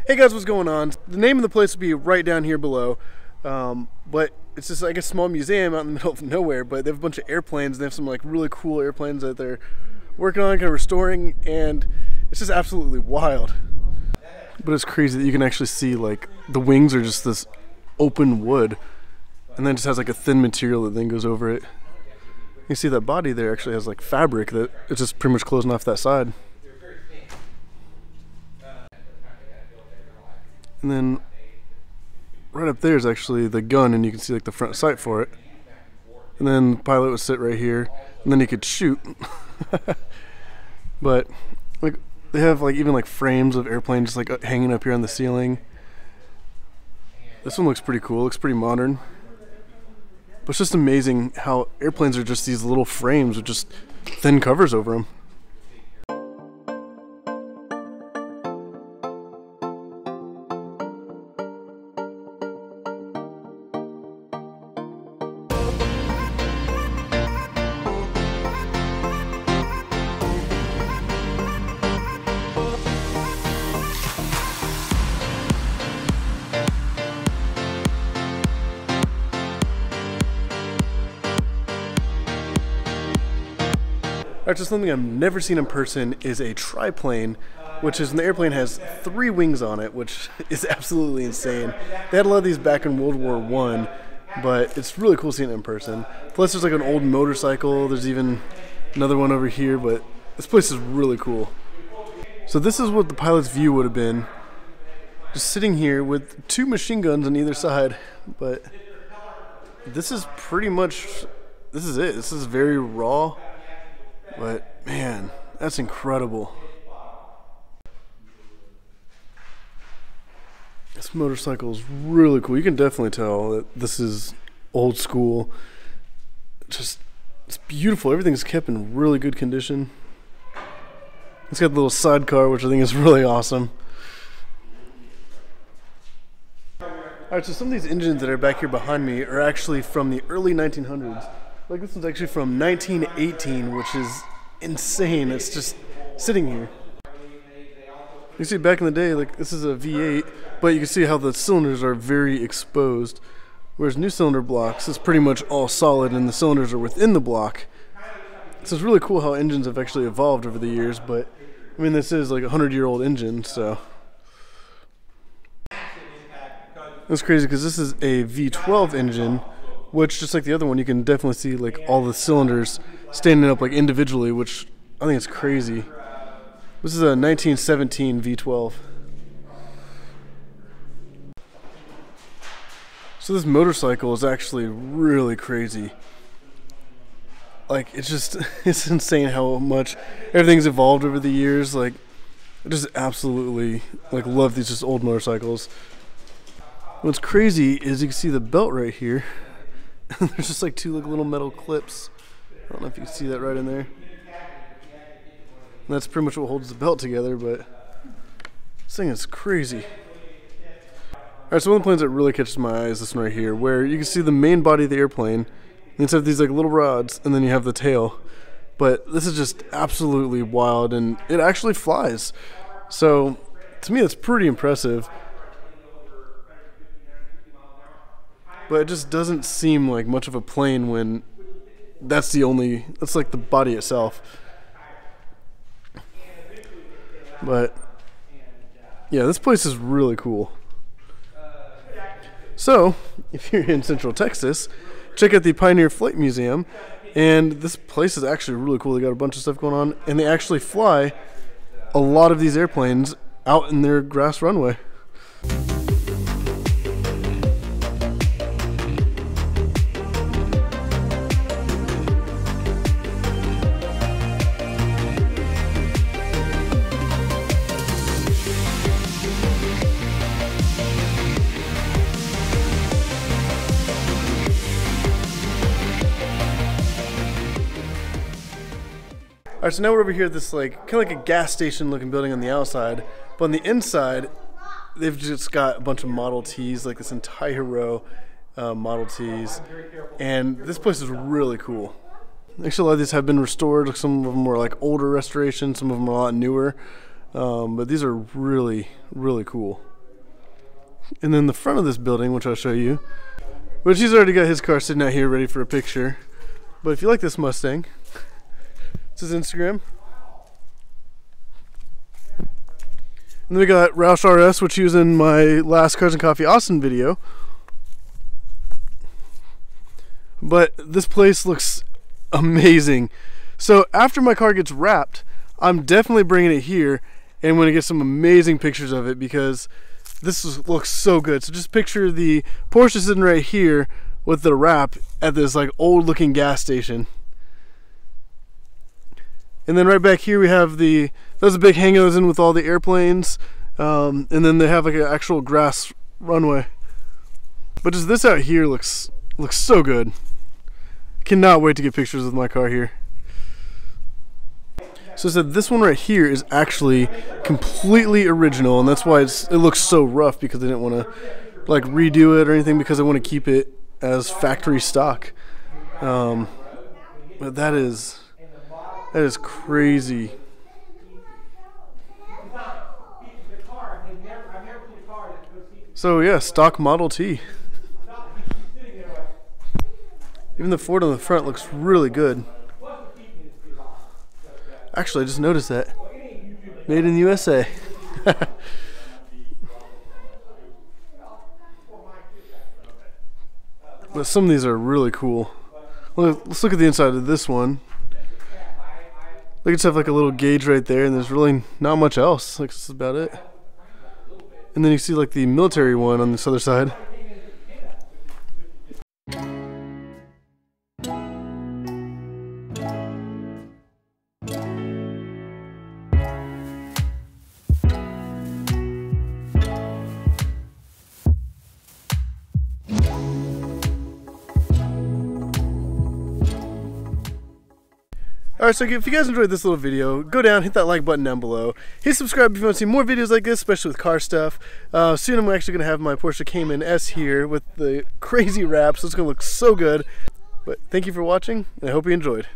Hey guys, what's going on? The name of the place will be right down here below, but it's just like a small museum out in the middle of nowhere, but they have a bunch of airplanes. They have some like really cool airplanes that they're working on, kind of restoring, and it's just absolutely wild. But it's crazy that you can actually see like the wings are just this open wood, and then it just has like a thin material that then goes over it. You see that body there actually has like fabric that it's just pretty much closing off that side. And then right up there is actually the gun, and you can see like the front sight for it. And then the pilot would sit right here, and then he could shoot. But like they have like even like frames of airplanes just like hanging up here on the ceiling. This one looks pretty cool, looks pretty modern. But it's just amazing how airplanes are just these little frames with just thin covers over them. Alright, so something I've never seen in person is a triplane, which is when the airplane has 3 wings on it, which is absolutely insane. They had a lot of these back in World War I, but it's really cool seeing it in person. Plus there's like an old motorcycle, there's even another one over here, but this place is really cool. So this is what the pilot's view would have been, just sitting here with 2 machine guns on either side, but this is pretty much, this is it. This is very raw. But man, that's incredible. This motorcycle is really cool. You can definitely tell that this is old school. Just, it's beautiful. Everything's kept in really good condition. It's got the little sidecar, which I think is really awesome. Alright, so some of these engines that are back here behind me are actually from the early 1900s. Like this one's actually from 1918, which is insane. It's just sitting here. You see back in the day, like this is a V8, but you can see how the cylinders are very exposed. Whereas new cylinder blocks is pretty much all solid and the cylinders are within the block. So it's really cool how engines have actually evolved over the years, but I mean this is like a 100-year-old engine, so. It's crazy because this is a V12 engine, which just like the other one, you can definitely see like all the cylinders standing up like individually, which I think is crazy. This is a 1917 V12. So this motorcycle is actually really crazy. Like it's just, it's insane how much everything's evolved over the years. Like I just absolutely like love these just old motorcycles. What's crazy is you can see the belt right here. There's just like 2 like little metal clips. I don't know if you can see that right in there. And that's pretty much what holds the belt together, but this thing is crazy. Alright, so one of the planes that really catches my eye is this one right here, where you can see the main body of the airplane, and instead of these like little rods, and then you have the tail. But this is just absolutely wild, and it actually flies. So, to me that's pretty impressive. But it just doesn't seem like much of a plane when that's like the body itself. But yeah, this place is really cool. So, if you're in Central Texas, check out the Pioneer Flight Museum. And this place is actually really cool. They got a bunch of stuff going on, and they actually fly a lot of these airplanes out in their grass runway. Alright, so now we're over here at this like kind of like a gas station looking building on the outside, but on the inside they've just got a bunch of Model Ts, like this entire row Model Ts, and this place is really cool. Actually, a lot of these have been restored. Some of them were like older restorations, some of them are a lot newer, but these are really, really cool. And then the front of this building, which I'll show you, which he's already got his car sitting out here ready for a picture. But if you like this Mustang, it's his Instagram. And then we got Roush RS, which he was in my last Cars and Coffee Austin video. But this place looks amazing. So after my car gets wrapped, I'm definitely bringing it here and I'm going to get some amazing pictures of it because looks so good. So just picture the Porsche sitting right here with the wrap at this like old looking gas station. And then right back here we have those big hangouts in with all the airplanes. And then they have like an actual grass runway. But just this out here looks so good. Cannot wait to get pictures of my car here. So I said this one right here is actually completely original, and that's why it looks so rough, because they didn't want to like redo it or anything, because I want to keep it as factory stock. But that is crazy. So yeah, stock Model T. Even the Ford on the front looks really good. Actually, I just noticed that. Made in the USA. But some of these are really cool. Let's look at the inside of this one. Look, it's have like a little gauge right there, and there's really not much else. Like, this is about it. And then you see like the military one on this other side. Alright, so if you guys enjoyed this little video, go down, hit that like button down below. Hit subscribe if you want to see more videos like this, especially with car stuff. Soon I'm actually going to have my Porsche Cayman S here with the crazy wrap, so it's going to look so good. But thank you for watching, and I hope you enjoyed.